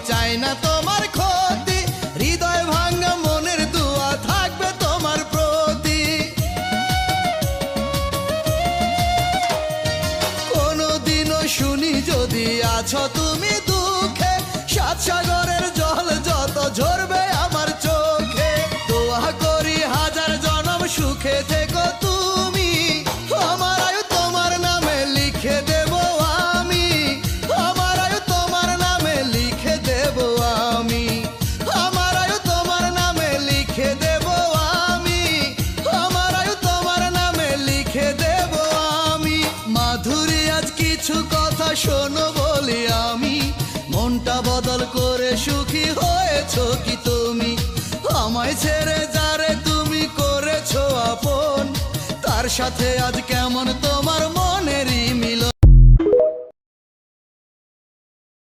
চাই না তোমার ক্ষতি, হৃদয় ভাঙা মনের দোয়া থাকবে তোমার প্রতি। কোনদিনও শুনি যদি আছো তুমি দুঃখে, সাত সাগরের জল যত ঝরবে আমার চোখে। দোয়া করি হাজার জনম সুখে থেকো তুমি, আমার আয়ু তোমার নামে লিখে দেব আমি, আমার আয়ু তোমার নামে লিখে দেব আমি, আমার আয়ু তোমার নামে লিখে দেব আমি, আমার আয়ু তোমার নামে লিখে দেব আমি। মাধুরী আজ কিছু কথা শোনো বলি আমি, মনটা বদল করে সুখী হয়েছো কি তুমি? আমায় ছেড়ে যারে তুমি করেছো আপন, তার সাথে আজ কেমন তোমার মনেরই